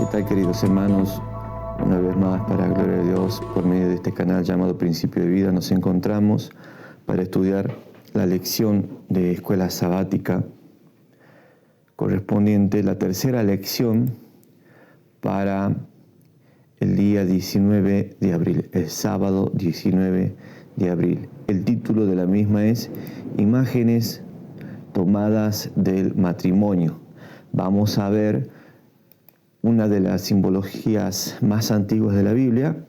¿Qué tal, queridos hermanos? Una vez más, para la gloria de Dios, por medio de este canal llamado Principio de Vida, nos encontramos para estudiar la lección de escuela sabática correspondiente, la tercera lección para el día 19 de abril, el sábado 19 de abril. El título de la misma es Imágenes tomadas del matrimonio. Vamos a ver una de las simbologías más antiguas de la Biblia,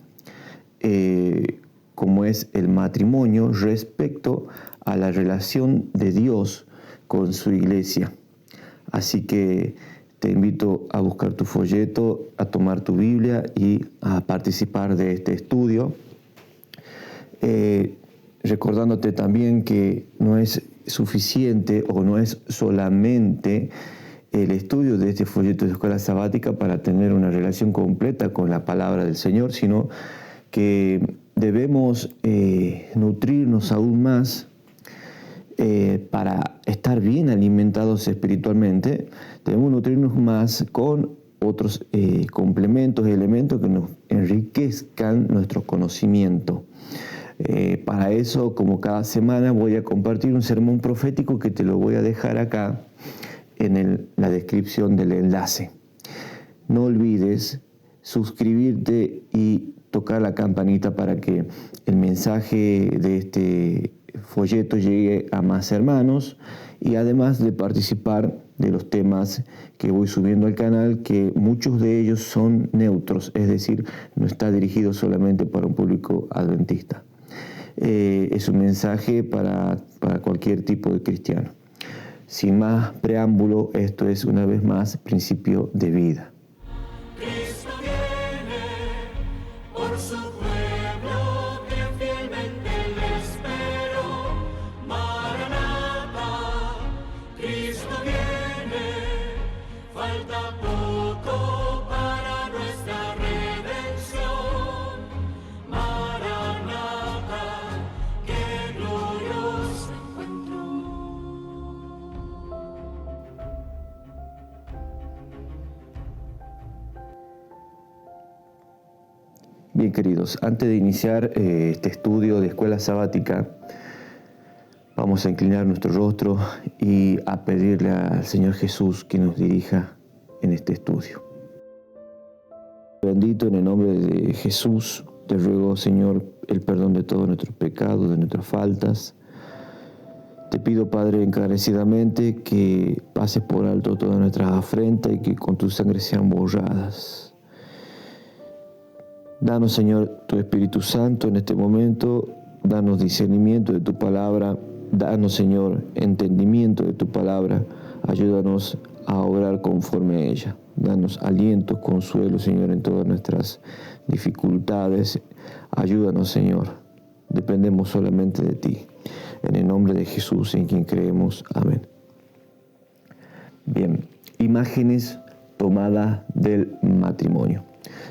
como es el matrimonio respecto a la relación de Dios con su iglesia. Así que te invito a buscar tu folleto, a tomar tu Biblia y a participar de este estudio. Recordándote también que no es suficiente o no es solamente el estudio de este folleto de escuela sabática para tener una relación completa con la palabra del Señor, sino que debemos nutrirnos aún más para estar bien alimentados espiritualmente. Debemos nutrirnos más con otros complementos, elementos que nos enriquezcan nuestro conocimiento. Para eso, como cada semana, voy a compartir un sermón profético que te lo voy a dejar acá en la descripción del enlace. No olvides suscribirte y tocar la campanita para que el mensaje de este folleto llegue a más hermanos, y además de participar de los temas que voy subiendo al canal, que muchos de ellos son neutros, es decir, no está dirigido solamente para un público adventista. Es un mensaje para cualquier tipo de cristiano. Sin más preámbulo, esto es una vez más Principio de Vida. Cristo viene por su pueblo que fielmente le espero. Maranata, Cristo viene, falta poco para nuestra redención. Maranata, qué glorioso encuentro. Bien, queridos, antes de iniciar este estudio de escuela sabática, vamos a inclinar nuestro rostro y a pedirle al Señor Jesús que nos dirija en este estudio. Bendito, en el nombre de Jesús, te ruego, Señor, el perdón de todos nuestros pecados, de nuestras faltas. Te pido, Padre, encarecidamente que pases por alto todas nuestras afrentas y que con tu sangre sean borradas. Danos, Señor, tu Espíritu Santo en este momento. Danos discernimiento de tu palabra. Danos, Señor, entendimiento de tu palabra. Ayúdanos a obrar conforme a ella. Danos aliento, consuelo, Señor, en todas nuestras dificultades. Ayúdanos, Señor. Dependemos solamente de ti. En el nombre de Jesús, en quien creemos. Amén. Bien, imágenes tomadas del matrimonio.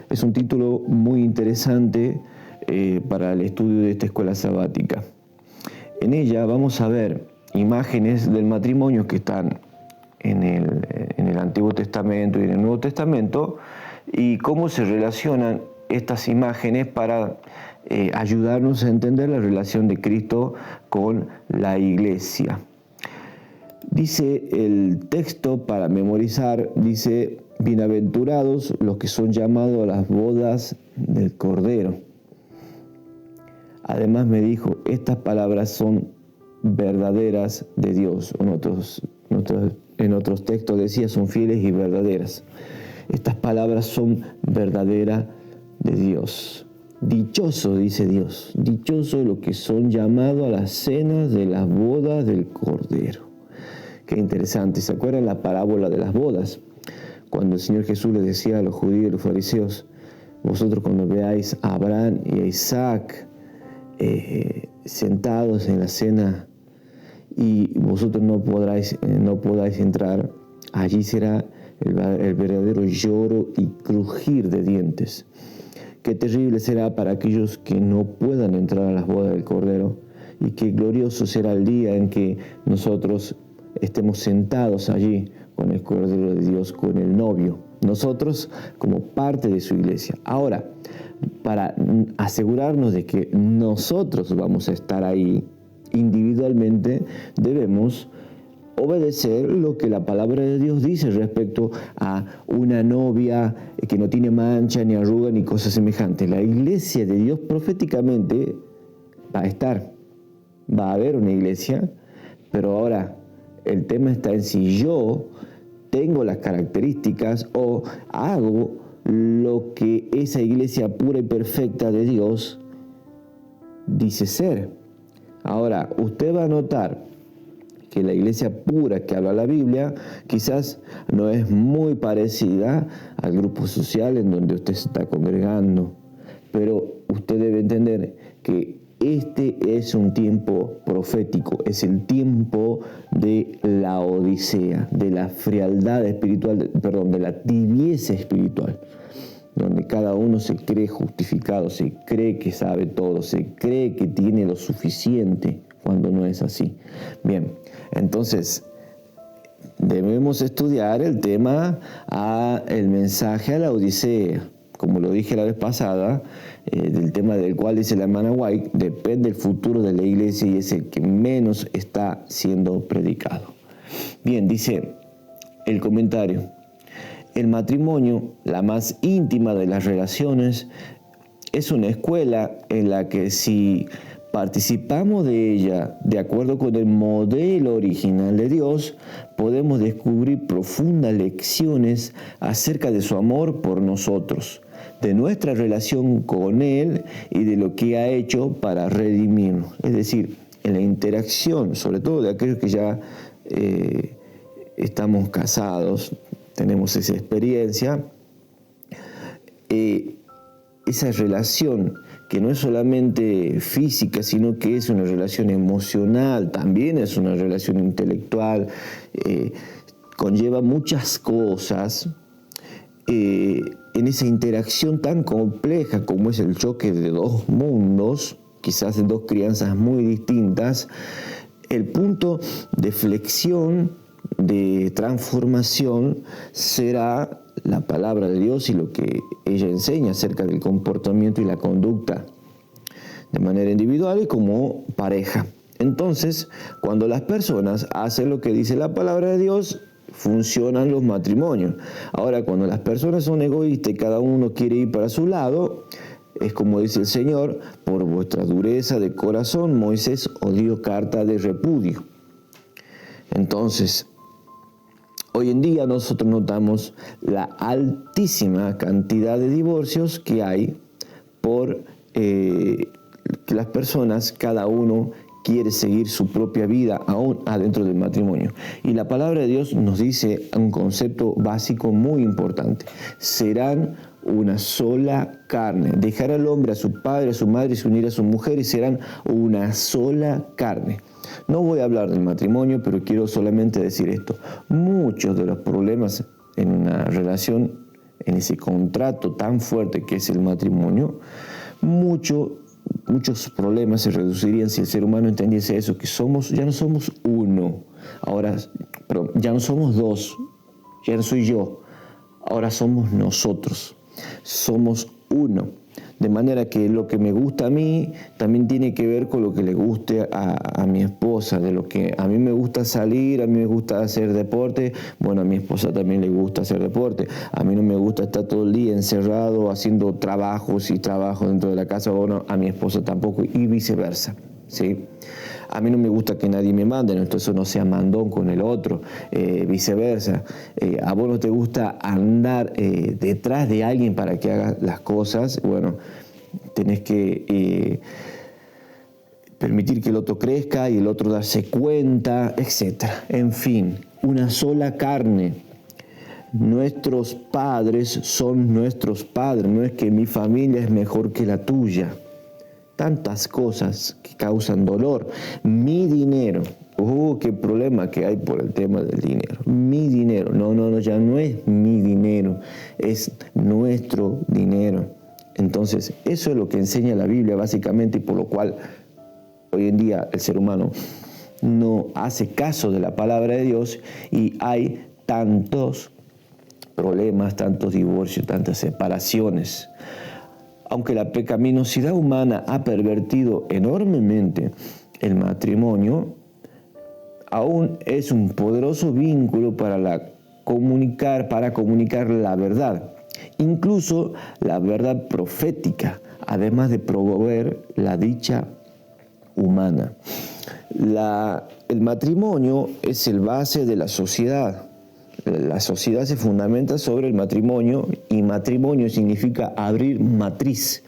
Es un título muy interesante para el estudio de esta escuela sabática. En ella vamos a ver imágenes del matrimonio que están en el Antiguo Testamento y en el Nuevo Testamento, y cómo se relacionan estas imágenes para ayudarnos a entender la relación de Cristo con la iglesia. Dice el texto, para memorizar, dice: bienaventurados los que son llamados a las bodas del Cordero. Además me dijo, estas palabras son verdaderas de Dios. En otros textos decía, son fieles y verdaderas. Estas palabras son verdaderas de Dios. Dichoso, dice Dios, dichoso los que son llamados a las cenas de las bodas del Cordero. Qué interesante. ¿Se acuerdan la parábola de las bodas? Cuando el Señor Jesús les decía a los judíos y a los fariseos, vosotros cuando veáis a Abraham y a Isaac sentados en la cena y vosotros no podáis entrar, allí será el verdadero lloro y crujir de dientes. Qué terrible será para aquellos que no puedan entrar a las bodas del Cordero, y qué glorioso será el día en que nosotros estemos sentados allí con el Cordero de Dios, con el novio nosotros como parte de su iglesia. Ahora, para asegurarnos de que nosotros vamos a estar ahí individualmente, debemos obedecer lo que la palabra de Dios dice respecto a una novia que no tiene mancha, ni arruga, ni cosas semejantes. La iglesia de Dios proféticamente va a estar, va a haber una iglesia, pero ahora el tema está en si yo tengo las características o hago lo que esa iglesia pura y perfecta de Dios dice ser. Ahora, usted va a notar que la iglesia pura que habla la Biblia quizás no es muy parecida al grupo social en donde usted se está congregando, pero usted debe entender que este es un tiempo profético, es el tiempo de la odisea, de la frialdad espiritual, de la tibieza espiritual, donde cada uno se cree justificado, se cree que sabe todo, se cree que tiene lo suficiente, cuando no es así. Bien, entonces debemos estudiar el tema, el mensaje a la odisea. Como lo dije la vez pasada, del tema del cual dice la hermana White, depende el futuro de la iglesia y es el que menos está siendo predicado. Bien, dice el comentario: el matrimonio, la más íntima de las relaciones, es una escuela en la que si participamos de ella de acuerdo con el modelo original de Dios, podemos descubrir profundas lecciones acerca de su amor por nosotros, de nuestra relación con Él y de lo que ha hecho para redimirnos. Es decir, en la interacción, sobre todo de aquellos que ya estamos casados, tenemos esa experiencia, esa relación que no es solamente física, sino que es una relación emocional, también es una relación intelectual, conlleva muchas cosas. En esa interacción tan compleja como es el choque de dos mundos, quizás de dos crianzas muy distintas, el punto de flexión, de transformación, será la palabra de Dios y lo que ella enseña acerca del comportamiento y la conducta de manera individual y como pareja. Entonces, cuando las personas hacen lo que dice la palabra de Dios, funcionan los matrimonios. Ahora, cuando las personas son egoístas y cada uno quiere ir para su lado, es como dice el Señor: por vuestra dureza de corazón, Moisés os dio carta de repudio. Entonces, hoy en día nosotros notamos la altísima cantidad de divorcios que hay por que las personas, cada uno quiere seguir su propia vida aún adentro del matrimonio. Y la palabra de Dios nos dice un concepto básico muy importante: serán una sola carne. Dejará el hombre a su padre, a su madre, y se unirá a su mujer, y serán una sola carne. No voy a hablar del matrimonio, pero quiero solamente decir esto: muchos de los problemas en una relación, en ese contrato tan fuerte que es el matrimonio, muchos problemas se reducirían si el ser humano entendiese eso, que ya no somos uno, ya no somos dos, ya no soy yo, ahora somos nosotros, somos uno. De manera que lo que me gusta a mí también tiene que ver con lo que le guste a mi esposa. De lo que a mí me gusta salir, a mí me gusta hacer deporte, bueno, a mi esposa también le gusta hacer deporte. A mí no me gusta estar todo el día encerrado haciendo trabajos y trabajo dentro de la casa, bueno, a mi esposa tampoco, y viceversa, ¿sí? A mí no me gusta que nadie me mande, entonces no sea mandón con el otro, viceversa. A vos no te gusta andar detrás de alguien para que haga las cosas, bueno, tenés que permitir que el otro crezca y el otro darse cuenta, etc. En fin, una sola carne. Nuestros padres son nuestros padres, no es que mi familia es mejor que la tuya. Tantas cosas que causan dolor. Mi dinero. Qué problema que hay por el tema del dinero. Mi dinero. No, ya no es mi dinero. Es nuestro dinero. Entonces, eso es lo que enseña la Biblia básicamente, y por lo cual hoy en día el ser humano no hace caso de la palabra de Dios y hay tantos problemas, tantos divorcios, tantas separaciones. Aunque la pecaminosidad humana ha pervertido enormemente el matrimonio, aún es un poderoso vínculo para comunicar la verdad, incluso la verdad profética, además de promover la dicha humana. El matrimonio es el base de la sociedad. La sociedad se fundamenta sobre el matrimonio, y matrimonio significa abrir matriz.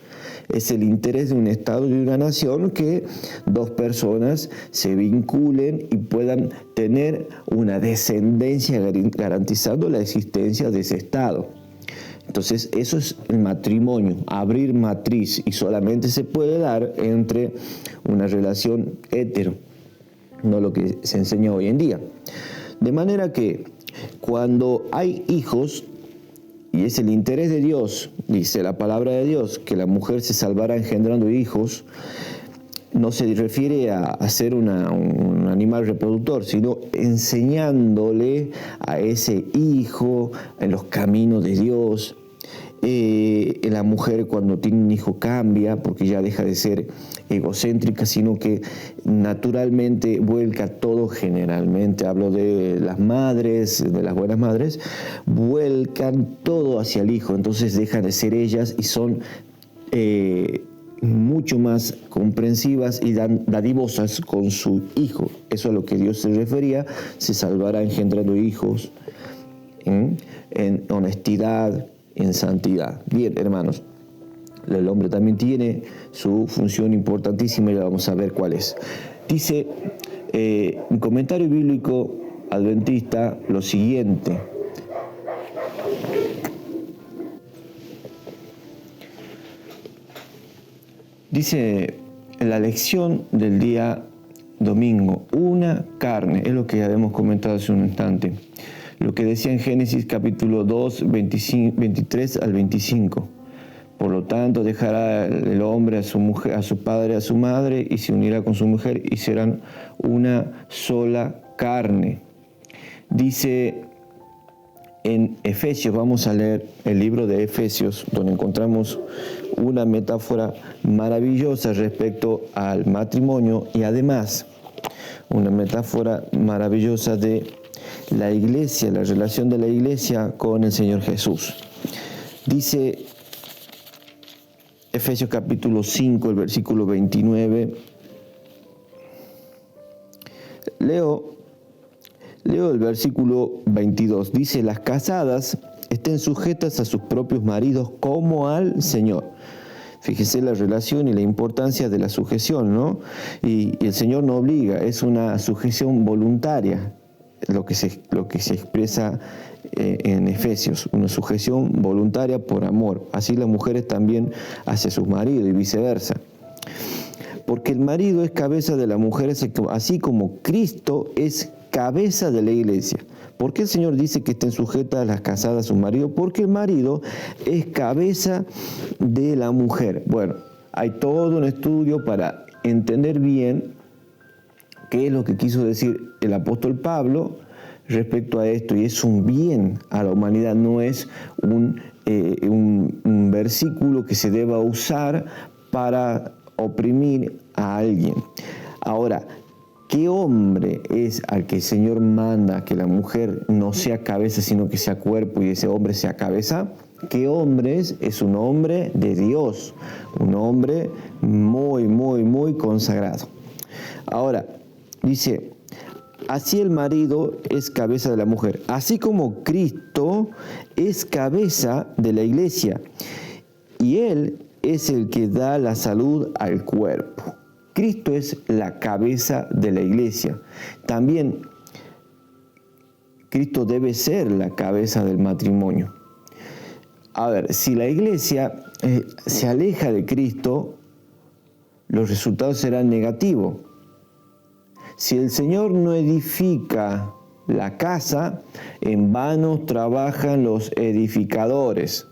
Es el interés de un Estado y de una nación que dos personas se vinculen y puedan tener una descendencia garantizando la existencia de ese Estado. Entonces eso es el matrimonio, abrir matriz, y solamente se puede dar entre una relación hetero, no lo que se enseña hoy en día. De manera que cuando hay hijos, y es el interés de Dios, dice la palabra de Dios, que la mujer se salvará engendrando hijos, no se refiere a ser un animal reproductor, sino enseñándole a ese hijo en los caminos de Dios. La mujer, cuando tiene un hijo, cambia porque ya deja de ser egocéntrica, sino que naturalmente vuelca todo. Generalmente hablo de las madres, de las buenas madres, vuelcan todo hacia el hijo. Entonces dejan de ser ellas y son mucho más comprensivas y dadivosas con su hijo. Eso es a lo que Dios se refería: se salvará engendrando hijos en honestidad, en santidad. Bien, hermanos, el hombre también tiene su función importantísima, y la vamos a ver cuál es. Dice un comentario bíblico adventista lo siguiente: dice en la lección del día domingo, una carne, es lo que ya hemos comentado hace un instante, lo que decía en Génesis capítulo 2, 23 al 25. Por lo tanto, dejará el hombre a su mujer, a su padre, a su madre, y se unirá con su mujer, y serán una sola carne. Dice en Efesios, vamos a leer el libro de Efesios, donde encontramos una metáfora maravillosa respecto al matrimonio, y además una metáfora maravillosa de la iglesia, la relación de la iglesia con el Señor Jesús. Dice Efesios capítulo 5, el versículo 29. Leo el versículo 22. Dice: las casadas estén sujetas a sus propios maridos como al Señor. Fíjese la relación y la importancia de la sujeción, ¿no? Y el Señor no obliga, es una sujeción voluntaria, lo que se expresa en Efesios, una sujeción voluntaria por amor. Así las mujeres también hacia sus maridos y viceversa. Porque el marido es cabeza de la mujer, así como Cristo es cabeza de la iglesia. ¿Por qué el Señor dice que estén sujetas las casadas a sus maridos? Porque el marido es cabeza de la mujer. Bueno, hay todo un estudio para entender bien qué es lo que quiso decir el apóstol Pablo respecto a esto, y es un bien a la humanidad, no es un versículo que se deba usar para oprimir a alguien. Ahora, ¿qué hombre es al que el Señor manda que la mujer no sea cabeza, sino que sea cuerpo, y ese hombre sea cabeza? ¿Qué hombre es? Es un hombre de Dios, un hombre muy, muy, muy consagrado. Ahora, dice: así el marido es cabeza de la mujer, así como Cristo es cabeza de la iglesia, y Él es el que da la salud al cuerpo. Cristo es la cabeza de la iglesia. También Cristo debe ser la cabeza del matrimonio. A ver, si la iglesia se aleja de Cristo, los resultados serán negativos. Si el Señor no edifica la casa, en vano trabajan los edificadores,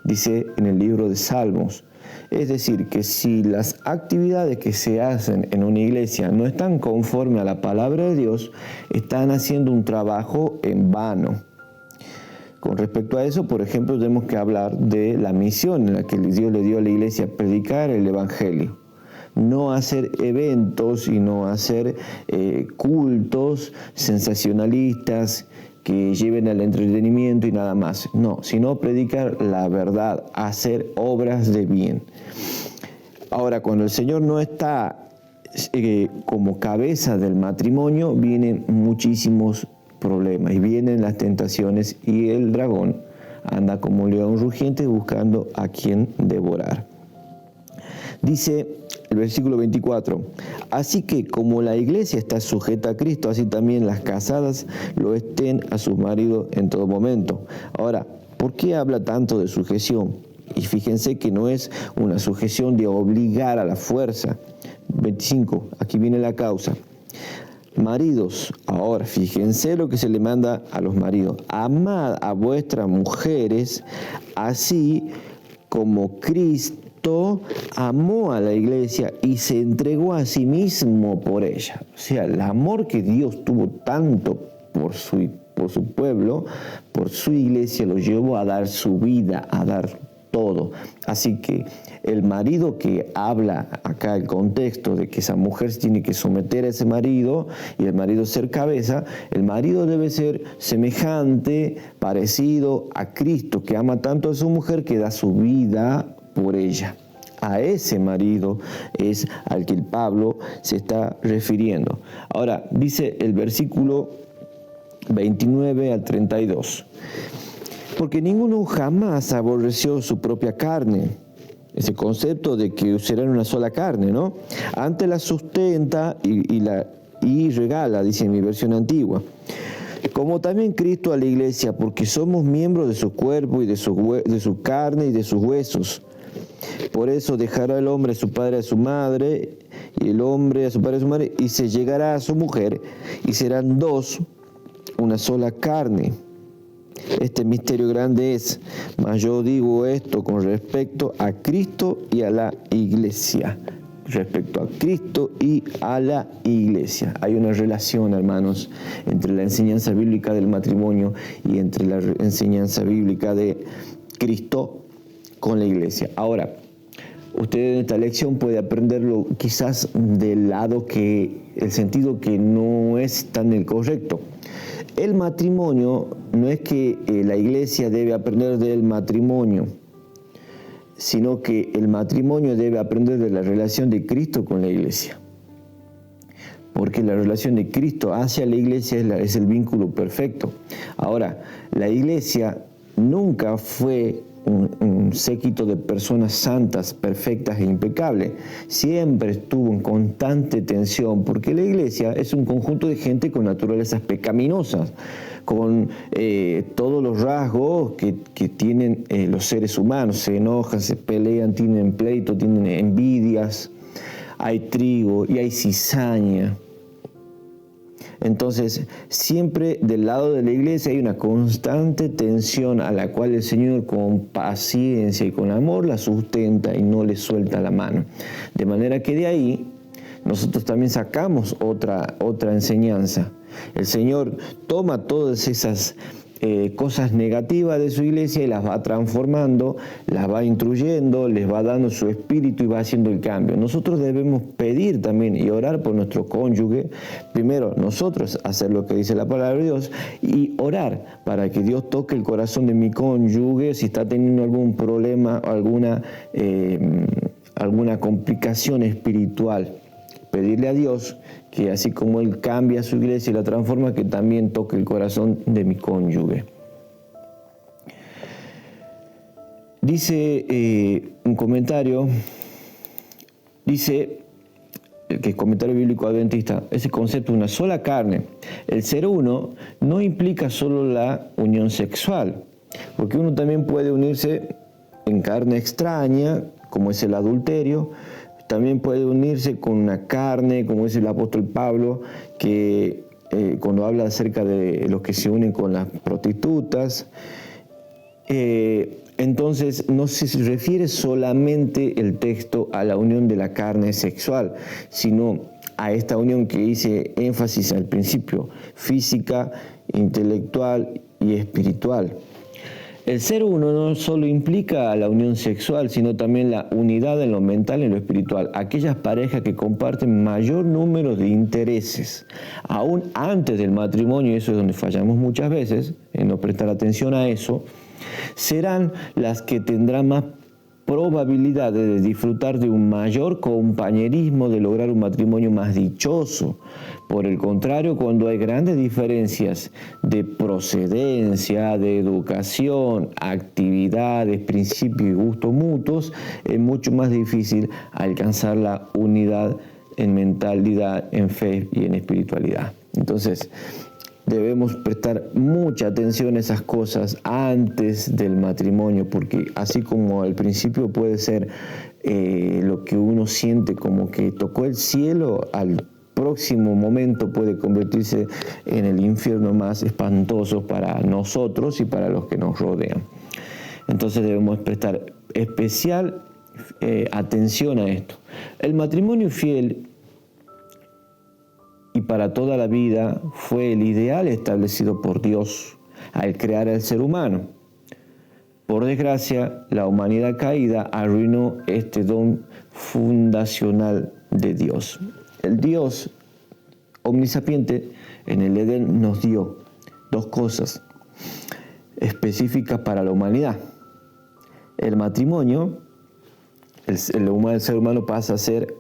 dice en el libro de Salmos. Es decir, que si las actividades que se hacen en una iglesia no están conforme a la palabra de Dios, están haciendo un trabajo en vano. Con respecto a eso, por ejemplo, tenemos que hablar de la misión en la que Dios le dio a la iglesia, predicar el Evangelio. No hacer eventos y no hacer cultos sensacionalistas que lleven al entretenimiento y nada más. No, sino predicar la verdad, hacer obras de bien. Ahora, cuando el Señor no está como cabeza del matrimonio, vienen muchísimos problemas y vienen las tentaciones y el dragón anda como un león rugiente buscando a quien devorar. Dice el versículo 24, así que como la iglesia está sujeta a Cristo, así también las casadas lo estén a sus maridos en todo momento. Ahora, ¿por qué habla tanto de sujeción? Y fíjense que no es una sujeción de obligar a la fuerza. 25, aquí viene la causa. Maridos, ahora fíjense lo que se le manda a los maridos. Amad a vuestras mujeres, así como Cristo amó a la iglesia y se entregó a sí mismo por ella. O sea, el amor que Dios tuvo tanto por su pueblo, por su iglesia, lo llevó a dar su vida, a dar todo. Así que el marido que habla acá, el contexto de que esa mujer tiene que someter a ese marido y el marido ser cabeza, el marido debe ser semejante, parecido a Cristo, que ama tanto a su mujer que da su vida por ella. A ese marido es al que el Pablo se está refiriendo. Ahora, dice el versículo 29 al 32. Porque ninguno jamás aborreció su propia carne. Ese concepto de que serán una sola carne, ¿no? Antes la sustenta y regala, dice en mi versión antigua. Como también Cristo a la iglesia, porque somos miembros de su cuerpo y de su carne y de sus huesos. Por eso dejará el hombre a su padre y a su madre, y el hombre a su padre y a su madre, y se llegará a su mujer, y serán dos, una sola carne. Este misterio grande es, mas yo digo esto con respecto a Cristo y a la iglesia. Respecto a Cristo y a la iglesia. Hay una relación, hermanos, entre la enseñanza bíblica del matrimonio y entre la enseñanza bíblica de Cristo con la iglesia. Ahora, usted en esta lección puede aprenderlo quizás del lado el sentido que no es tan el correcto. El matrimonio no es que la iglesia debe aprender del matrimonio, sino que el matrimonio debe aprender de la relación de Cristo con la iglesia. Porque la relación de Cristo hacia la iglesia es el vínculo perfecto. Ahora, la iglesia nunca fue un séquito de personas santas, perfectas e impecables. Siempre estuvo en constante tensión, porque la iglesia es un conjunto de gente con naturalezas pecaminosas, con todos los rasgos que tienen los seres humanos. Se enojan, se pelean, tienen pleito, tienen envidias, hay trigo y hay cizaña. Entonces, siempre del lado de la iglesia hay una constante tensión a la cual el Señor con paciencia y con amor la sustenta y no le suelta la mano. De manera que de ahí nosotros también sacamos otra enseñanza. El Señor toma todas esas cosas negativas de su iglesia y las va transformando, las va instruyendo, les va dando su espíritu y va haciendo el cambio. Nosotros debemos pedir también y orar por nuestro cónyuge. Primero, nosotros hacer lo que dice la palabra de Dios y orar para que Dios toque el corazón de mi cónyuge si está teniendo algún problema o alguna complicación espiritual. Pedirle a Dios que así como Él cambia su iglesia y la transforma, que también toque el corazón de mi cónyuge. Dice un comentario, dice, que es comentario bíblico adventista, ese concepto de una sola carne. El ser uno no implica solo la unión sexual, porque uno también puede unirse en carne extraña, como es el adulterio. También puede unirse con una carne, como dice el apóstol Pablo, que cuando habla acerca de los que se unen con las prostitutas. Entonces no se refiere solamente el texto a la unión de la carne sexual, sino a esta unión que hice énfasis al principio, física, intelectual y espiritual. El ser uno no solo implica la unión sexual, sino también la unidad en lo mental y en lo espiritual. Aquellas parejas que comparten mayor número de intereses, aún antes del matrimonio, y eso es donde fallamos muchas veces, en no prestar atención a eso, serán las que tendrán más probabilidades de disfrutar de un mayor compañerismo, de lograr un matrimonio más dichoso. Por el contrario, cuando hay grandes diferencias de procedencia, de educación, actividades, principios y gustos mutuos, es mucho más difícil alcanzar la unidad en mentalidad, en fe y en espiritualidad. Entonces, debemos prestar mucha atención a esas cosas antes del matrimonio, porque así como al principio puede ser lo que uno siente como que tocó el cielo, al próximo momento puede convertirse en el infierno más espantoso para nosotros y para los que nos rodean. Entonces debemos prestar especial atención a esto. El matrimonio fiel y para toda la vida fue el ideal establecido por Dios al crear al ser humano. Por desgracia, la humanidad caída arruinó este don fundacional de Dios. El Dios omnisapiente en el Edén nos dio dos cosas específicas para la humanidad. El matrimonio, el ser humano pasa a ser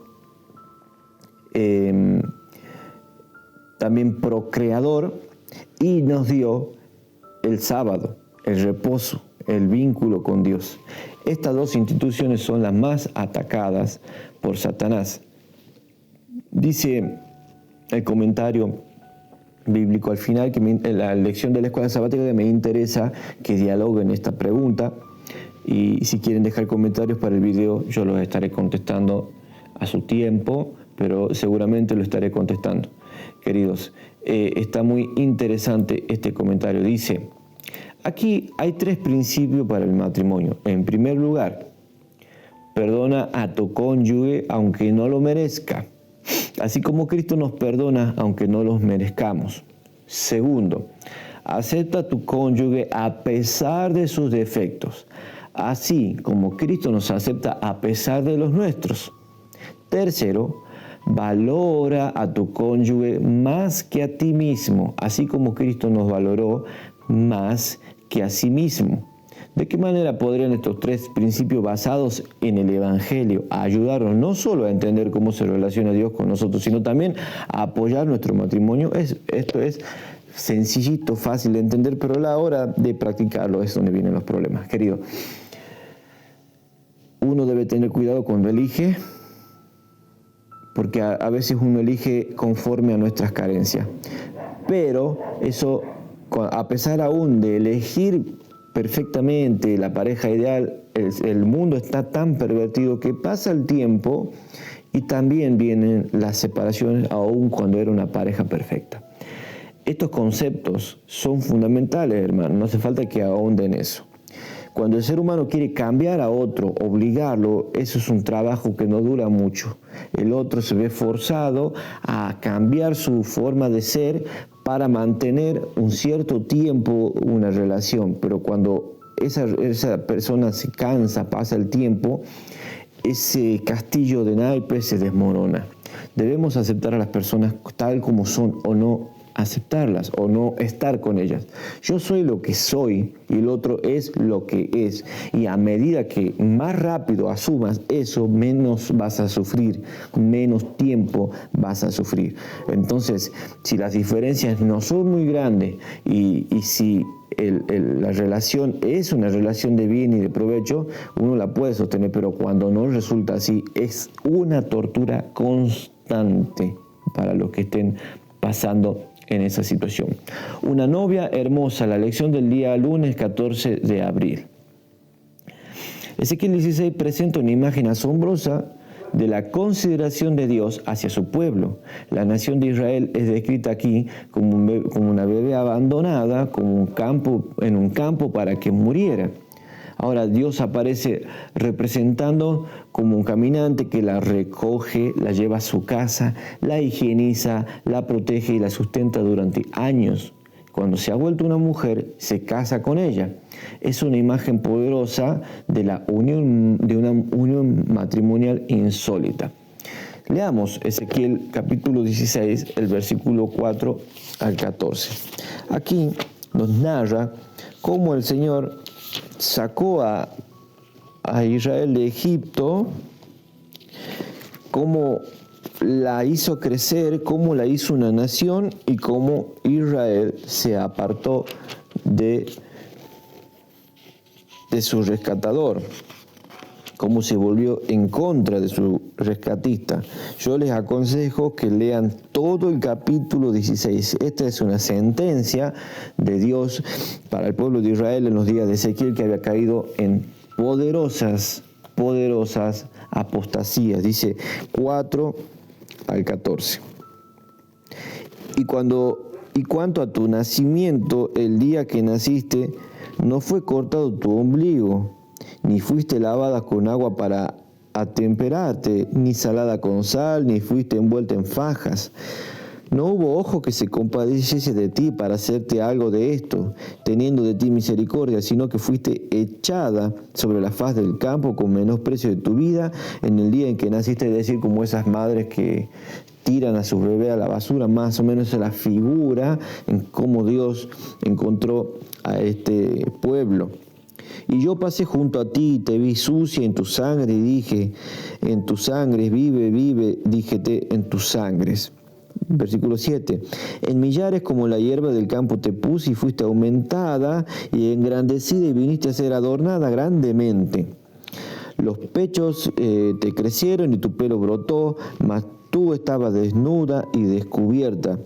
también procreador, y nos dio el sábado, el reposo, el vínculo con Dios. Estas dos instituciones son las más atacadas por Satanás. Dice el comentario bíblico al final, que la lección de la escuela sabática, que me interesa que dialoguen esta pregunta, y si quieren dejar comentarios para el video, yo los estaré contestando a su tiempo, pero seguramente lo estaré contestando. Queridos, está muy interesante este comentario. Dice, aquí hay 3 principios para el matrimonio. En primer lugar, perdona a tu cónyuge aunque no lo merezca, así como Cristo nos perdona aunque no los merezcamos. Segundo, acepta a tu cónyuge a pesar de sus defectos, así como Cristo nos acepta a pesar de los nuestros. Tercero, valora a tu cónyuge más que a ti mismo, así como Cristo nos valoró más que a sí mismo. ¿De qué manera podrían estos 3 principios basados en el Evangelio ayudarnos no solo a entender cómo se relaciona Dios con nosotros, sino también a apoyar nuestro matrimonio? Esto es sencillito, fácil de entender, pero a la hora de practicarlo es donde vienen los problemas. Querido, uno debe tener cuidado cuando elige, porque a veces uno elige conforme a nuestras carencias. Pero eso, a pesar aún de elegir perfectamente la pareja ideal, el mundo está tan pervertido que pasa el tiempo y también vienen las separaciones aún cuando era una pareja perfecta. Estos conceptos son fundamentales, hermano, no hace falta que ahonden eso. Cuando el ser humano quiere cambiar a otro, obligarlo, eso es un trabajo que no dura mucho. El otro se ve forzado a cambiar su forma de ser para mantener un cierto tiempo una relación. Pero cuando esa persona se cansa, pasa el tiempo, ese castillo de naipes se desmorona. Debemos aceptar a las personas tal como son o no aceptarlas o no estar con ellas. Yo soy lo que soy y el otro es lo que es. Y a medida que más rápido asumas eso, menos vas a sufrir, menos tiempo vas a sufrir. Entonces, si las diferencias no son muy grandes y si la relación es una relación de bien y de provecho, uno la puede sostener, pero cuando no resulta así, es una tortura constante para los que estén pasando en esa situación. Una novia hermosa, la lección del día lunes 14 de abril. Ezequiel 16 presenta una imagen asombrosa de la consideración de Dios hacia su pueblo. La nación de Israel es descrita aquí como una bebé abandonada, como en un campo para que muriera. Ahora Dios aparece representando como un caminante que la recoge, la lleva a su casa, la higieniza, la protege y la sustenta durante años. cuando se ha vuelto una mujer, se casa con ella. Es una imagen poderosa de la unión, de una unión matrimonial insólita. Leamos Ezequiel capítulo 16, el versículo 4 al 14. Aquí nos narra cómo el Señor sacó a Israel de Egipto, cómo la hizo crecer, cómo la hizo una nación y cómo Israel se apartó de su rescatador, cómo se volvió en contra de su rescatista. Yo les aconsejo que lean todo el capítulo 16. Esta es una sentencia de Dios para el pueblo de Israel en los días de Ezequiel, que había caído en poderosas apostasías. Dice 4 al 14. Y cuanto a tu nacimiento, el día que naciste, no fue cortado tu ombligo, ni fuiste lavada con agua para atemperarte, ni salada con sal, ni fuiste envuelta en fajas. No hubo ojo que se compadeciese de ti para hacerte algo de esto, teniendo de ti misericordia, sino que fuiste echada sobre la faz del campo con menosprecio de tu vida en el día en que naciste, es decir, como esas madres que tiran a su bebé a la basura. Más o menos es la figura en cómo Dios encontró a este pueblo. Y yo pasé junto a ti y te vi sucia en tu sangre y dije, en tus sangres, vive, díjete, en tus sangres. Versículo 7. En millares como la hierba del campo te puse y fuiste aumentada y engrandecida y viniste a ser adornada grandemente. Los pechos te crecieron y tu pelo brotó, mas tú estabas desnuda y descubierta.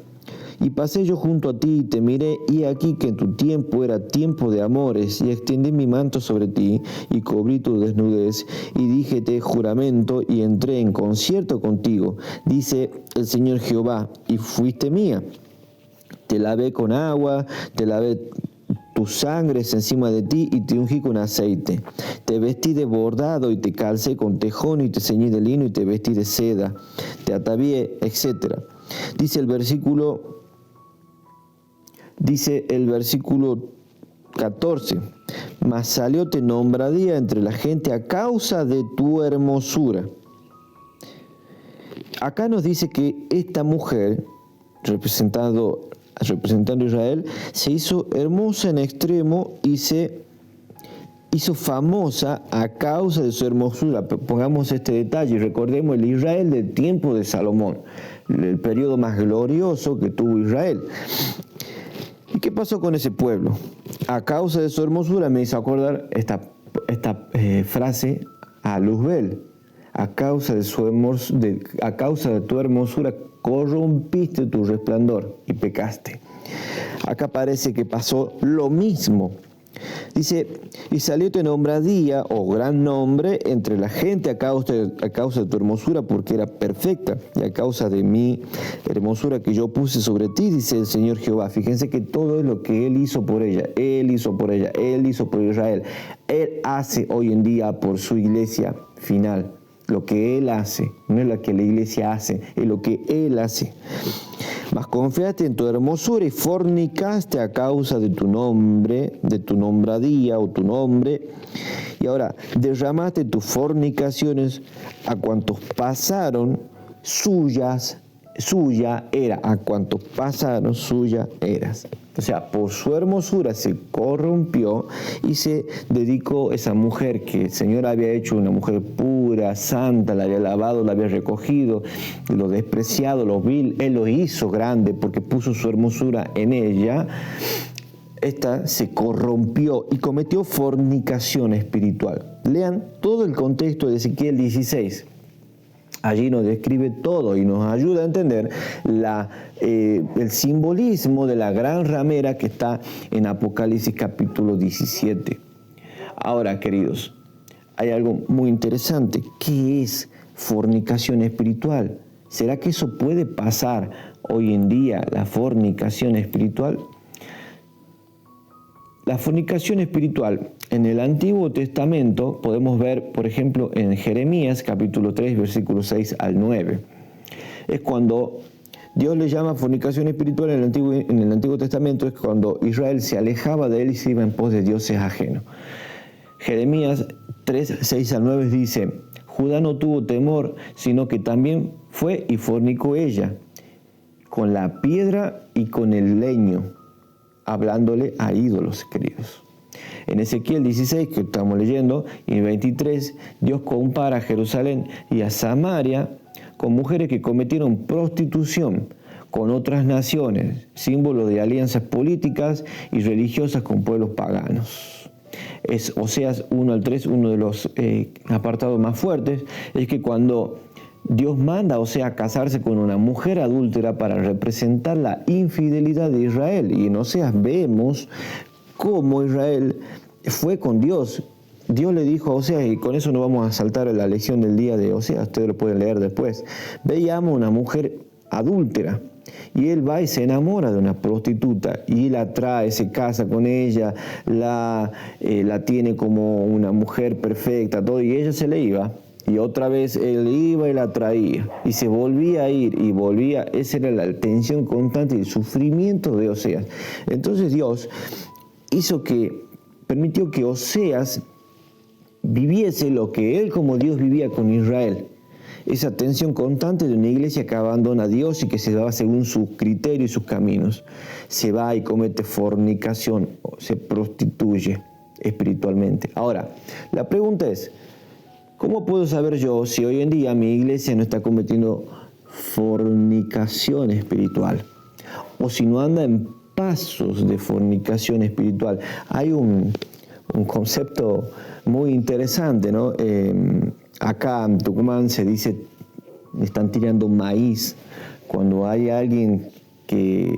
Y pasé yo junto a ti y te miré, y aquí que en tu tiempo era tiempo de amores, y extendí mi manto sobre ti, y cubrí tu desnudez, y díjete juramento, y entré en concierto contigo, dice el Señor Jehová, y fuiste mía. Te lavé con agua, te lavé tus sangres encima de ti, y te ungí con aceite. Te vestí de bordado, y te calcé con tejón, y te ceñí de lino, y te vestí de seda. Te atavié, etc. Dice el versículo 14, mas salióte nombradía entre la gente a causa de tu hermosura. Acá nos dice que esta mujer, representando a Israel, se hizo hermosa en extremo y se hizo famosa a causa de su hermosura. Pongamos este detalle y recordemos el Israel del tiempo de Salomón, el periodo más glorioso que tuvo Israel. ¿Y qué pasó con ese pueblo? A causa de su hermosura, me hizo acordar esta frase a Luzbel. A causa de tu hermosura corrompiste tu resplandor y pecaste. Acá parece que pasó lo mismo. Dice, y salióte nombradía o gran nombre entre la gente a causa de tu hermosura, porque era perfecta, y a causa de mi hermosura que yo puse sobre ti, dice el Señor Jehová. Fíjense que todo es lo que Él hizo por ella, Él hizo por ella, Él hizo por Israel. Él hace hoy en día por su iglesia final. Lo que Él hace, no es lo que la iglesia hace, es lo que Él hace. Mas confiaste en tu hermosura y fornicaste a causa de tu nombre, de tu nombradía o tu nombre. Y ahora, derramaste tus fornicaciones a cuantos pasaron, suya era, a cuantos pasaron, suya eras. O sea, por su hermosura se corrompió y se dedicó esa mujer que el Señor había hecho una mujer pura, santa, la había lavado, la había recogido, lo despreciado, lo vil. Él lo hizo grande porque puso su hermosura en ella. Esta se corrompió y cometió fornicación espiritual. Lean todo el contexto de Ezequiel 16. Allí nos describe todo y nos ayuda a entender el simbolismo de la gran ramera que está en Apocalipsis capítulo 17. Ahora, queridos, hay algo muy interesante. ¿Qué es fornicación espiritual? ¿Será que eso puede pasar hoy en día, la fornicación espiritual? La fornicación espiritual en el Antiguo Testamento podemos ver, por ejemplo, en Jeremías capítulo 3, versículos 6 al 9. Es cuando Dios le llama fornicación espiritual en el Antiguo Testamento, es cuando Israel se alejaba de él y se iba en pos de dioses ajenos. Jeremías 3, 6 al 9 dice: Judá no tuvo temor, sino que también fue y fornicó ella, con la piedra y con el leño, hablándole a ídolos queridos. En Ezequiel 16, que estamos leyendo, y 23, Dios compara a Jerusalén y a Samaria con mujeres que cometieron prostitución con otras naciones, símbolo de alianzas políticas y religiosas con pueblos paganos. Es Oseas 1 al 3, uno de los apartados más fuertes, es que cuando Dios manda a Oseas a casarse con una mujer adúltera para representar la infidelidad de Israel, y en Oseas vemos cómo Israel fue con Dios. Dios le dijo a Oseas, y con eso no vamos a saltar a la lección del día de Oseas, ustedes lo pueden leer después: veíamos una mujer adúltera, y él va y se enamora de una prostituta, y la trae, se casa con ella, la tiene como una mujer perfecta, todo, y ella se le iba, y otra vez él iba y la traía, y se volvía a ir, y volvía. Esa era la tensión constante y el sufrimiento de Oseas. Entonces Dios permitió que Oseas viviese lo que él como Dios vivía con Israel. Esa tensión constante de una iglesia que abandona a Dios y que se va según sus criterios y sus caminos. Se va y comete fornicación, se prostituye espiritualmente. Ahora, la pregunta es: ¿cómo puedo saber yo si hoy en día mi iglesia no está cometiendo fornicación espiritual? O si no anda en pasos de fornicación espiritual. Hay un concepto muy interesante, ¿no? Acá en Tucumán se dice: están tirando maíz. Cuando hay alguien que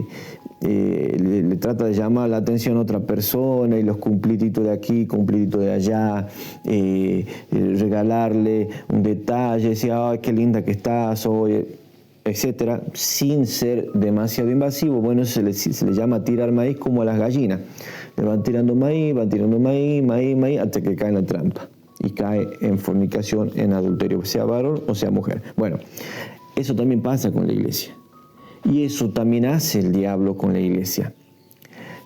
le trata de llamar la atención a otra persona, y los cumpliditos de aquí, cumplidito de allá, regalarle un detalle, decir: ¡ay, qué linda que estás! Oye, etcétera, sin ser demasiado invasivo. Bueno, se le llama tirar maíz, como a las gallinas. Le van tirando maíz, maíz, hasta que cae en la trampa y cae en fornicación, en adulterio, sea varón o sea mujer. Bueno, eso también pasa con la iglesia, y eso también hace el diablo con la iglesia.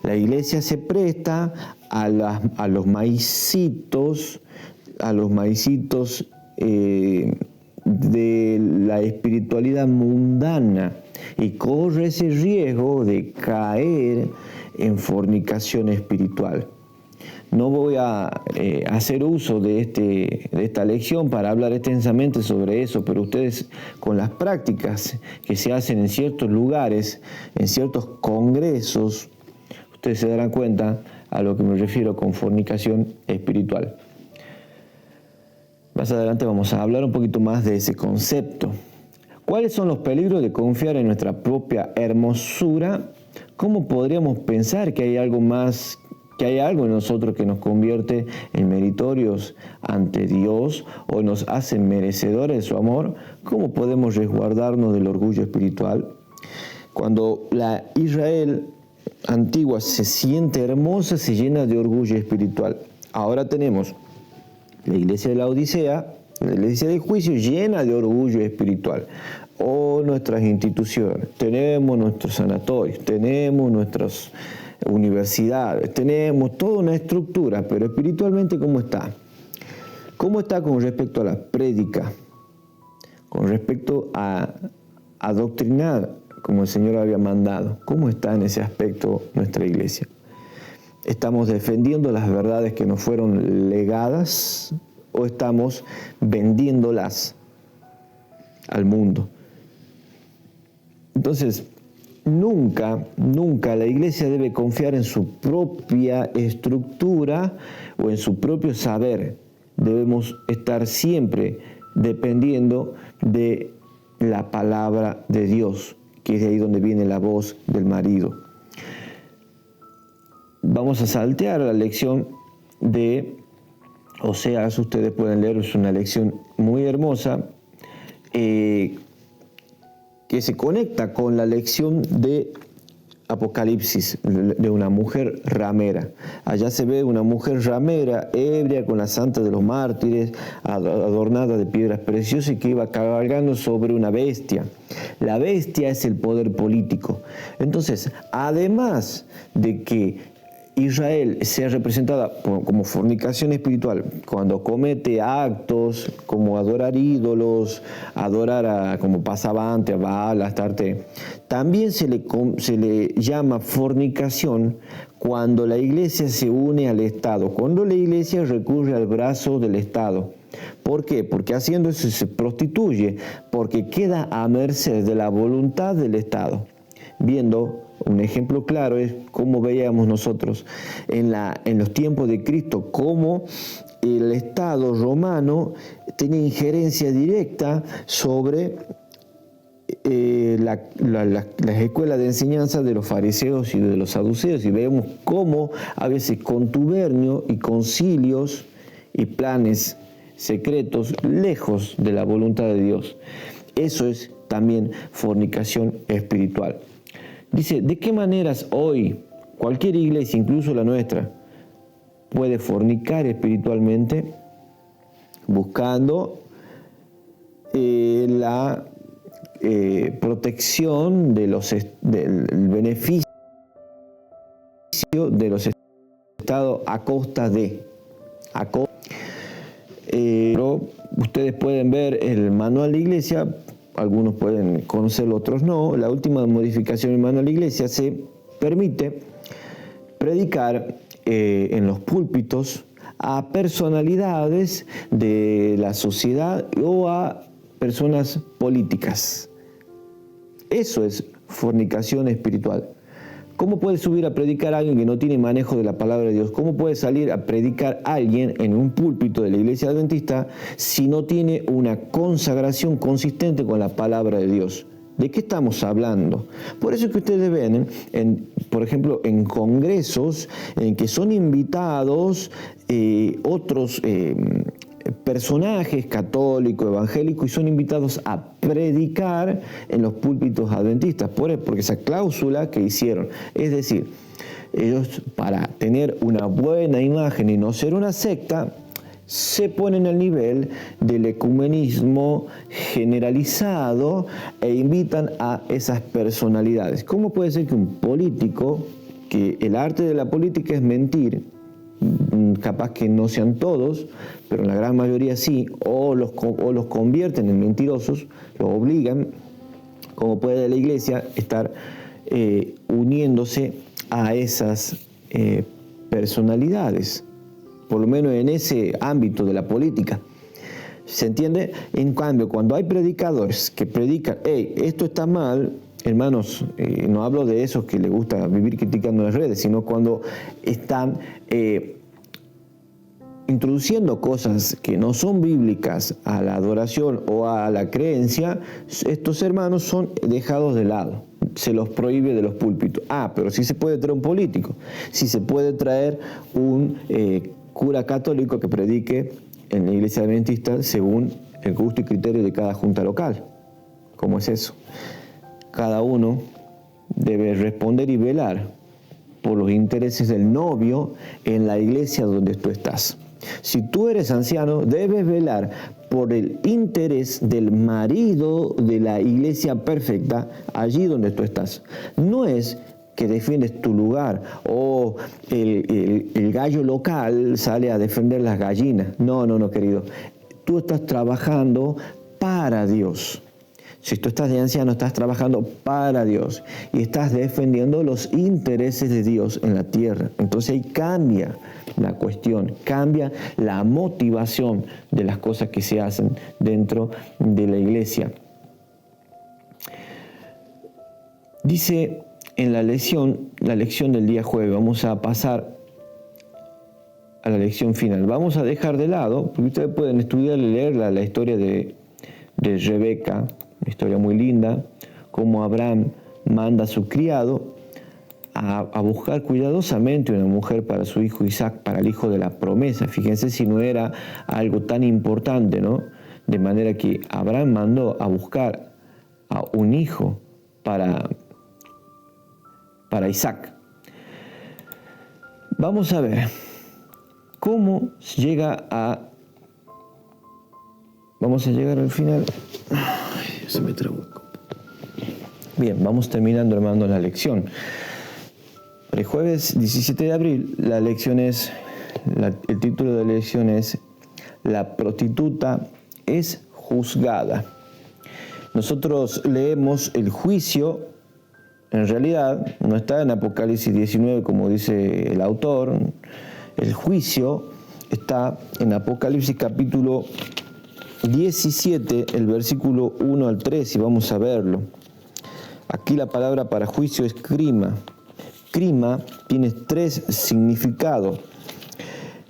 La iglesia se presta a los maicitos, de la espiritualidad mundana, y corre ese riesgo de caer en fornicación espiritual. No voy a hacer uso de esta lección para hablar extensamente sobre eso, pero ustedes, con las prácticas que se hacen en ciertos lugares, en ciertos congresos, ustedes se darán cuenta a lo que me refiero con fornicación espiritual. Más adelante vamos a hablar un poquito más de ese concepto. ¿Cuáles son los peligros de confiar en nuestra propia hermosura? ¿Cómo podríamos pensar que hay algo en nosotros que nos convierte en meritorios ante Dios o nos hace merecedores de su amor? ¿Cómo podemos resguardarnos del orgullo espiritual? Cuando la Israel antigua se siente hermosa, se llena de orgullo espiritual. Ahora tenemos la iglesia de la Odisea, la iglesia del juicio, llena de orgullo espiritual. O nuestras instituciones, tenemos nuestros sanatorios, tenemos nuestras universidades, tenemos toda una estructura, pero espiritualmente, ¿cómo está? ¿Cómo está con respecto a la prédica? Con respecto a adoctrinar, como el Señor había mandado. ¿Cómo está en ese aspecto nuestra iglesia? ¿Estamos defendiendo las verdades que nos fueron legadas o estamos vendiéndolas al mundo? Entonces, nunca la iglesia debe confiar en su propia estructura o en su propio saber. Debemos estar siempre dependiendo de la palabra de Dios, que es de ahí donde viene la voz del marido. Vamos a saltear la lección de Oseas. Ustedes pueden leer, es una lección muy hermosa, que se conecta con la lección de Apocalipsis de una mujer ramera. Allá se ve una mujer ramera, ebria, con la santa de los mártires, adornada de piedras preciosas y que iba cabalgando sobre una bestia. La bestia es el poder político. Entonces, además de que Israel sea representada como fornicación espiritual cuando comete actos como adorar ídolos, como pasaba antes, a Baal, a Astarte. También se le llama fornicación cuando la iglesia se une al Estado, cuando la iglesia recurre al brazo del Estado. ¿Por qué? Porque haciendo eso se prostituye, porque queda a merced de la voluntad del Estado. Viendo un ejemplo claro es cómo veíamos nosotros en los tiempos de Cristo, cómo el Estado romano tenía injerencia directa sobre las escuelas de enseñanza de los fariseos y de los saduceos, y vemos cómo a veces contubernio y concilios y planes secretos lejos de la voluntad de Dios. Eso es también fornicación espiritual. Dice, ¿de qué maneras hoy cualquier iglesia, incluso la nuestra, puede fornicar espiritualmente? Buscando la protección del beneficio de los estados a costa de. Pero ustedes pueden ver el manual de iglesia. Algunos pueden conocerlo, otros no. La última modificación del manual de la iglesia se permite predicar en los púlpitos a personalidades de la sociedad o a personas políticas. Eso es fornicación espiritual. ¿Cómo puede subir a predicar a alguien que no tiene manejo de la palabra de Dios? ¿Cómo puede salir a predicar a alguien en un púlpito de la iglesia adventista si no tiene una consagración consistente con la palabra de Dios? ¿De qué estamos hablando? Por eso es que ustedes ven, por ejemplo, en congresos en que son invitados otros personajes católicos, evangélicos, y son invitados a predicar en los púlpitos adventistas, porque esa cláusula que hicieron. Es decir, ellos, para tener una buena imagen y no ser una secta, se ponen al nivel del ecumenismo generalizado e invitan a esas personalidades. ¿Cómo puede ser que un político, que el arte de la política es mentir, capaz que no sean todos, pero la gran mayoría sí, o los convierten en mentirosos, los obligan, como puede la iglesia, estar uniéndose a esas personalidades, por lo menos en ese ámbito de la política? ¿Se entiende? En cambio, cuando hay predicadores que predican, esto está mal, hermanos, no hablo de esos que les gusta vivir criticando las redes, sino cuando están introduciendo cosas que no son bíblicas a la adoración o a la creencia, estos hermanos son dejados de lado. Se los prohíbe de los púlpitos. Pero sí se puede traer un político, sí se puede traer un cura católico que predique en la iglesia adventista según el gusto y criterio de cada junta local. ¿Cómo es eso? Cada uno debe responder y velar por los intereses del novio en la iglesia donde tú estás. Si tú eres anciano, debes velar por el interés del marido de la iglesia perfecta allí donde tú estás. No es que defiendes tu lugar o el gallo local sale a defender las gallinas. No, querido. Tú estás trabajando para Dios. Si tú estás de anciano, estás trabajando para Dios y estás defendiendo los intereses de Dios en la tierra. Entonces ahí cambia la cuestión, cambia la motivación de las cosas que se hacen dentro de la iglesia. Dice en la lección del día jueves, vamos a pasar a la lección final. Vamos a dejar de lado, porque ustedes pueden estudiar y leer la historia de Rebeca, una historia muy linda, cómo Abraham manda a su criado a buscar cuidadosamente una mujer para su hijo Isaac, para el hijo de la promesa. Fíjense si no era algo tan importante, ¿no? De manera que Abraham mandó a buscar a un hijo para para Isaac. Vamos a ver cómo vamos a llegar al final. Ay, se me trabó. Bien, vamos terminando, hermano, la lección. El jueves 17 de abril, el título de la lección es La prostituta es juzgada. Nosotros leemos el juicio, en realidad no está en Apocalipsis 19 como dice el autor. El juicio está en Apocalipsis capítulo 17, el versículo 1 al 3, y vamos a verlo. Aquí la palabra para juicio es crima. Crima tiene 3 significados.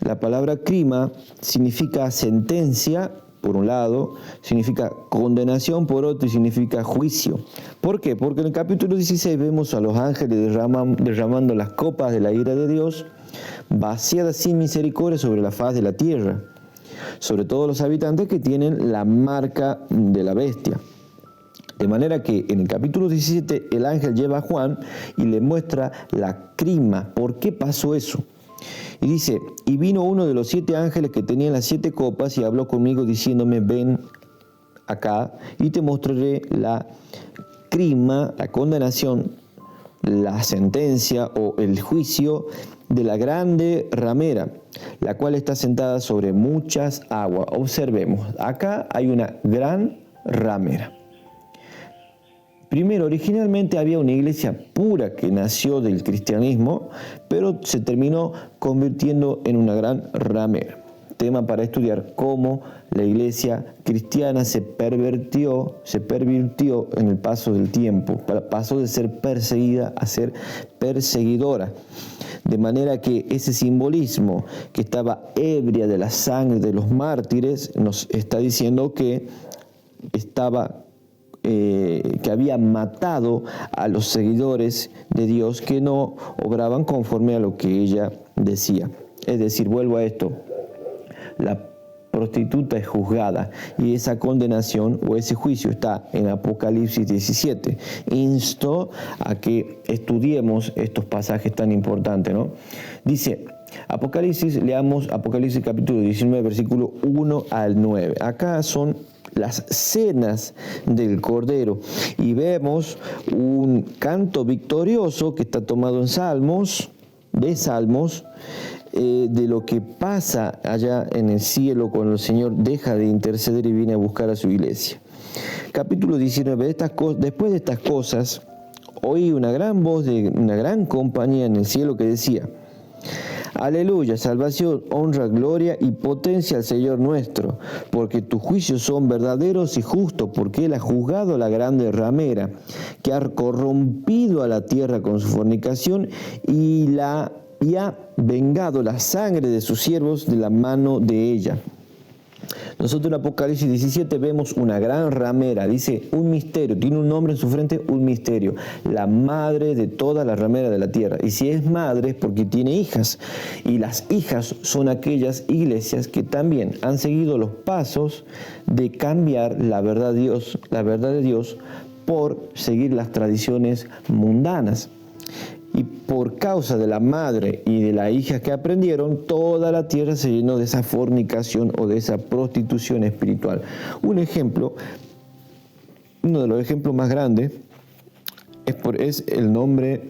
La palabra crima significa sentencia, por un lado, significa condenación por otro y significa juicio. ¿Por qué? Porque en el capítulo 16 vemos a los ángeles derramando las copas de la ira de Dios, vaciadas sin misericordia sobre la faz de la tierra, sobre todos los habitantes que tienen la marca de la bestia. De manera que en el capítulo 17 el ángel lleva a Juan y le muestra la crima. ¿Por qué pasó eso? Y dice, y vino uno de los 7 ángeles que tenían las 7 copas y habló conmigo diciéndome, ven acá y te mostraré la crima, la condenación, la sentencia o el juicio de la grande ramera, la cual está sentada sobre muchas aguas. Observemos, acá hay una gran ramera. Primero, originalmente había una iglesia pura que nació del cristianismo, pero se terminó convirtiendo en una gran ramera. Tema para estudiar cómo la iglesia cristiana se pervirtió en el paso del tiempo. Pasó de ser perseguida a ser perseguidora. De manera que ese simbolismo que estaba ebria de la sangre de los mártires nos está diciendo que había matado a los seguidores de Dios que no obraban conforme a lo que ella decía. Es decir, vuelvo a esto, la prostituta es juzgada y esa condenación o ese juicio está en Apocalipsis 17. Insto a que estudiemos estos pasajes tan importantes, ¿no? Dice, leamos Apocalipsis capítulo 19, versículo 1 al 9. Acá son las cenas del Cordero y vemos un canto victorioso que está tomado en Salmos, de lo que pasa allá en el cielo cuando el Señor deja de interceder y viene a buscar a su iglesia. Capítulo 19, después de estas cosas, oí una gran voz de una gran compañía en el cielo que decía, aleluya, salvación, honra, gloria y potencia al Señor nuestro, porque tus juicios son verdaderos y justos, porque Él ha juzgado a la grande ramera, que ha corrompido a la tierra con su fornicación y ha vengado la sangre de sus siervos de la mano de ella. Nosotros en Apocalipsis 17 vemos una gran ramera, dice un misterio, tiene un nombre en su frente, un misterio, la madre de todas las rameras de la tierra. Y si es madre es porque tiene hijas, y las hijas son aquellas iglesias que también han seguido los pasos de cambiar la verdad de Dios por seguir las tradiciones mundanas. Y por causa de la madre y de la hija que aprendieron, toda la tierra se llenó de esa fornicación o de esa prostitución espiritual. Uno de los ejemplos más grandes es el nombre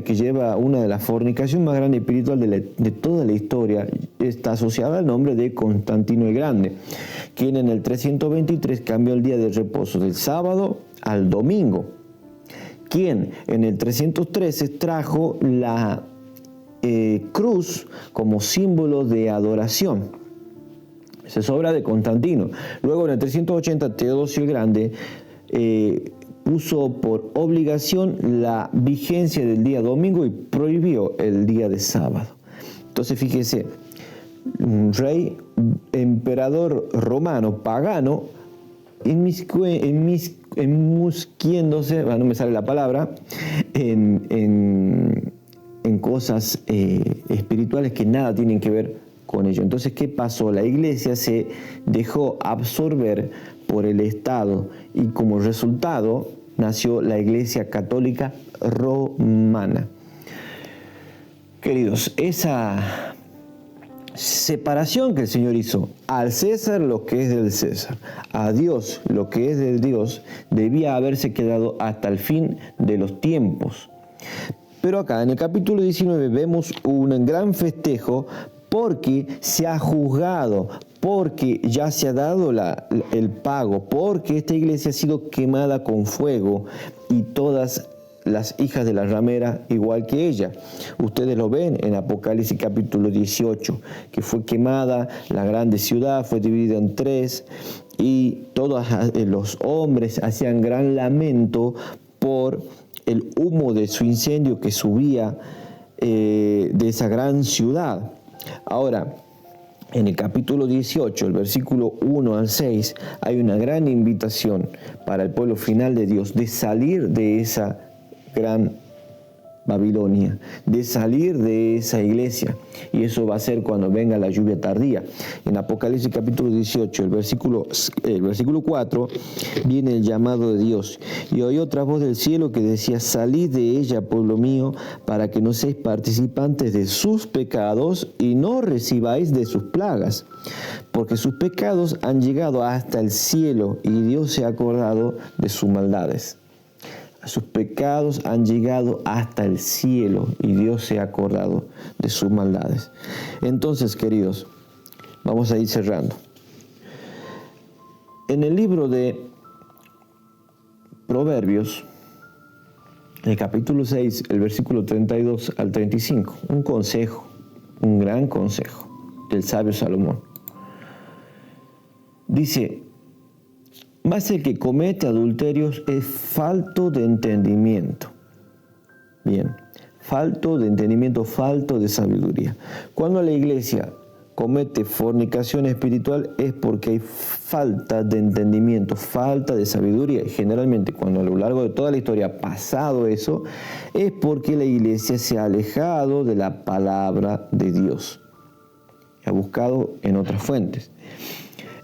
que lleva una de las fornicaciones más grandes espiritual de toda la historia. Está asociada al nombre de Constantino el Grande, quien en el 323 cambió el día de reposo del sábado al domingo, quien en el 313 trajo la cruz como símbolo de adoración. Esa es obra de Constantino. Luego en el 380 Teodosio el Grande puso por obligación la vigencia del día domingo y prohibió el día de sábado. Entonces fíjese, un rey, emperador romano, pagano, enmusquiéndose, no me sale la palabra, en cosas espirituales que nada tienen que ver con ello. Entonces, ¿qué pasó? La iglesia se dejó absorber por el Estado y como resultado nació la Iglesia Católica Romana. Queridos, esa separación que el Señor hizo, al César lo que es del César, a Dios lo que es del Dios, debía haberse quedado hasta el fin de los tiempos. Pero acá en el capítulo 19 vemos un gran festejo porque se ha juzgado, porque ya se ha dado el pago, porque esta iglesia ha sido quemada con fuego y todas las hijas de la ramera igual que ella. Ustedes lo ven en Apocalipsis capítulo 18, que fue quemada la grande ciudad, fue dividida en 3 y todos los hombres hacían gran lamento por el humo de su incendio que subía de esa gran ciudad. Ahora, en el capítulo 18, el versículo 1 al 6, hay una gran invitación para el pueblo final de Dios de salir de esa gran Babilonia, de salir de esa iglesia. Y eso va a ser cuando venga la lluvia tardía. En Apocalipsis capítulo 18, el versículo 4, viene el llamado de Dios. Y oí otra voz del cielo que decía: salid de ella, pueblo mío, para que no seáis participantes de sus pecados y no recibáis de sus plagas. Porque sus pecados han llegado hasta el cielo y Dios se ha acordado de sus maldades. Sus pecados han llegado hasta el cielo y Dios se ha acordado de sus maldades. Entonces, queridos, vamos a ir cerrando. En el libro de Proverbios, el capítulo 6, el versículo 32 al 35, un consejo, un gran consejo del sabio Salomón. Dice: mas el que comete adulterios es falto de entendimiento. Bien, falto de entendimiento, falto de sabiduría. Cuando la iglesia comete fornicación espiritual es porque hay falta de entendimiento, falta de sabiduría. Y generalmente cuando a lo largo de toda la historia ha pasado eso, es porque la iglesia se ha alejado de la palabra de Dios. Ha buscado en otras fuentes.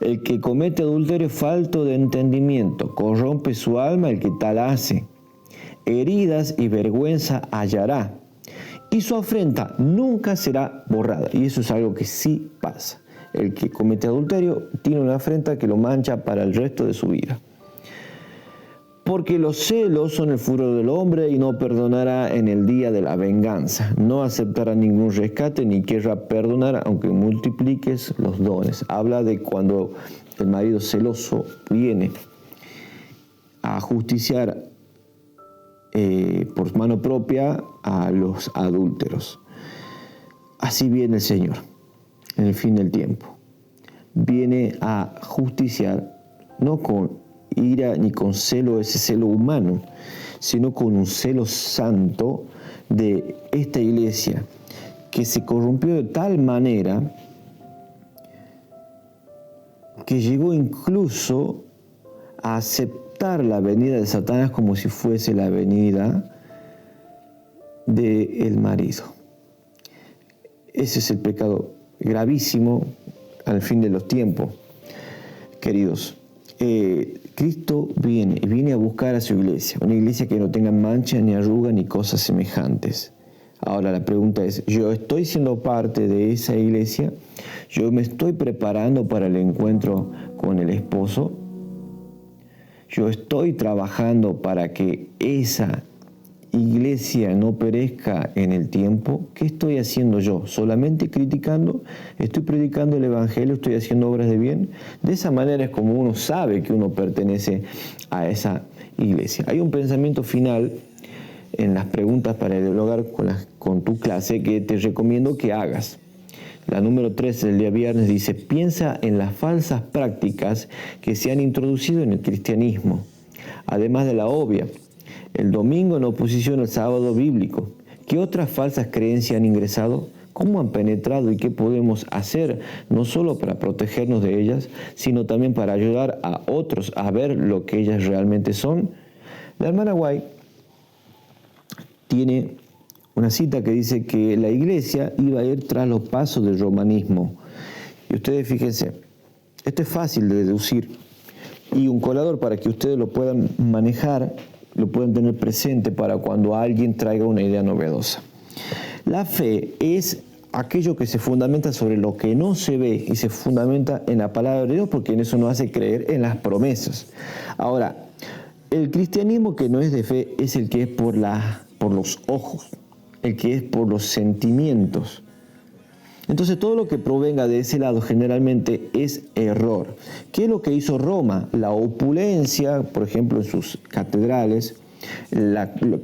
El que comete adulterio es falto de entendimiento, corrompe su alma el que tal hace. Heridas y vergüenza hallará, y su afrenta nunca será borrada. Y eso es algo que sí pasa. El que comete adulterio tiene una afrenta que lo mancha para el resto de su vida. Porque los celos son el furor del hombre y no perdonará en el día de la venganza. No aceptará ningún rescate ni querrá perdonar aunque multipliques los dones. Habla de cuando el marido celoso viene a justiciar por mano propia a los adúlteros. Así viene el Señor en el fin del tiempo. Viene a justiciar no con ira ni con celo, ese celo humano, sino con un celo santo de esta iglesia que se corrompió de tal manera que llegó incluso a aceptar la venida de Satanás como si fuese la venida del marido. Ese es el pecado gravísimo al fin de los tiempos, queridos. Cristo viene a buscar a su iglesia, una iglesia que no tenga mancha, ni arruga, ni cosas semejantes. Ahora la pregunta es, ¿yo estoy siendo parte de esa iglesia? ¿Yo me estoy preparando para el encuentro con el esposo? ¿Yo estoy trabajando para que esa iglesia no perezca en el tiempo? ¿Qué estoy haciendo yo? ¿Solamente criticando? ¿Estoy predicando el evangelio? ¿Estoy haciendo obras de bien? De esa manera es como uno sabe que uno pertenece a esa iglesia. Hay un pensamiento final en las preguntas para dialogar con tu clase que te recomiendo que hagas. La número 3 del día viernes dice: piensa en las falsas prácticas que se han introducido en el cristianismo, además de la obvia. El domingo en oposición al sábado bíblico. ¿Qué otras falsas creencias han ingresado? ¿Cómo han penetrado y qué podemos hacer? No solo para protegernos de ellas, sino también para ayudar a otros a ver lo que ellas realmente son. La hermana White tiene una cita que dice que la iglesia iba a ir tras los pasos del romanismo. Y ustedes fíjense, esto es fácil de deducir. Y un colador para que ustedes lo puedan manejar lo pueden tener presente para cuando alguien traiga una idea novedosa. La fe es aquello que se fundamenta sobre lo que no se ve y se fundamenta en la palabra de Dios, porque en eso nos hace creer en las promesas. Ahora, el cristianismo que no es de fe es el que es por los ojos, el que es por los sentimientos. Entonces todo lo que provenga de ese lado generalmente es error. ¿Qué es lo que hizo Roma? La opulencia, por ejemplo, en sus catedrales,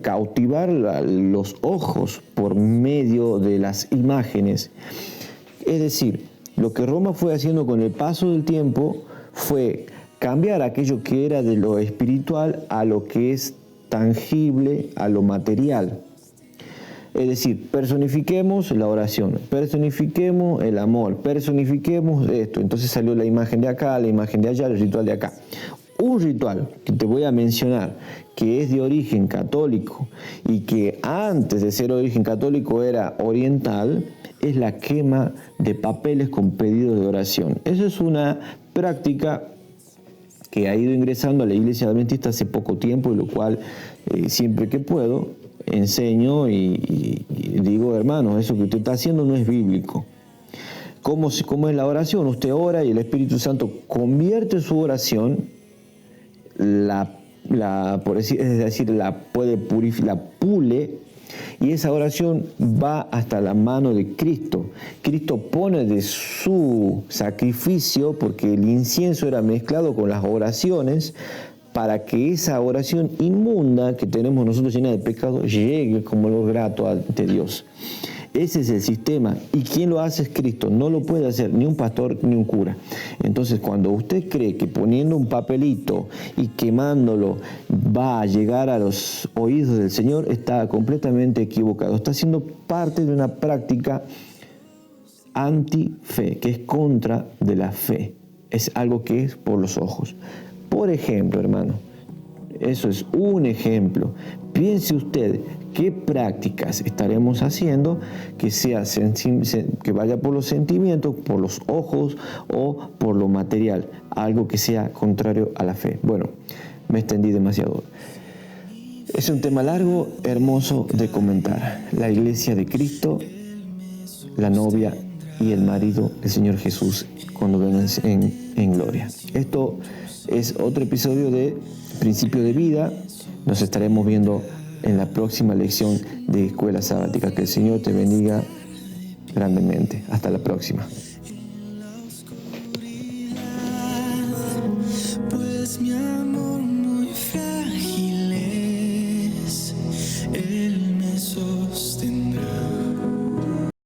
cautivar los ojos por medio de las imágenes. Es decir, lo que Roma fue haciendo con el paso del tiempo fue cambiar aquello que era de lo espiritual a lo que es tangible, a lo material. Es decir, personifiquemos la oración, personifiquemos el amor, personifiquemos esto. Entonces salió la imagen de acá, la imagen de allá, el ritual de acá. Un ritual que te voy a mencionar, que es de origen católico y que antes de ser de origen católico era oriental, es la quema de papeles con pedidos de oración. Eso es una práctica que ha ido ingresando a la Iglesia Adventista hace poco tiempo, y lo cual siempre que puedo enseño y digo, hermanos, eso que usted está haciendo no es bíblico. ¿Cómo es la oración? Usted ora y el Espíritu Santo convierte su oración, la puede purificar, la pule, y esa oración va hasta la mano de Cristo. Cristo pone de su sacrificio, porque el incienso era mezclado con las oraciones, para que esa oración inmunda que tenemos nosotros llena de pecado llegue como lo grato ante Dios. Ese es el sistema, y quien lo hace es Cristo. No lo puede hacer ni un pastor ni un cura. Entonces, cuando usted cree que poniendo un papelito y quemándolo va a llegar a los oídos del Señor, está completamente equivocado. Está siendo parte de una práctica anti-fe, que es contra de la fe. Es algo que es por los ojos. Por ejemplo, hermano, eso es un ejemplo. Piense usted qué prácticas estaremos haciendo que vaya por los sentimientos, por los ojos o por lo material, algo que sea contrario a la fe. Bueno, me extendí demasiado. Es un tema largo, hermoso de comentar. La iglesia de Cristo, la novia y el marido, el Señor Jesús, cuando vengan en gloria. Esto es otro episodio de Principio de Vida. Nos estaremos viendo en la próxima lección de Escuela Sabática. Que el Señor te bendiga grandemente. Hasta la próxima.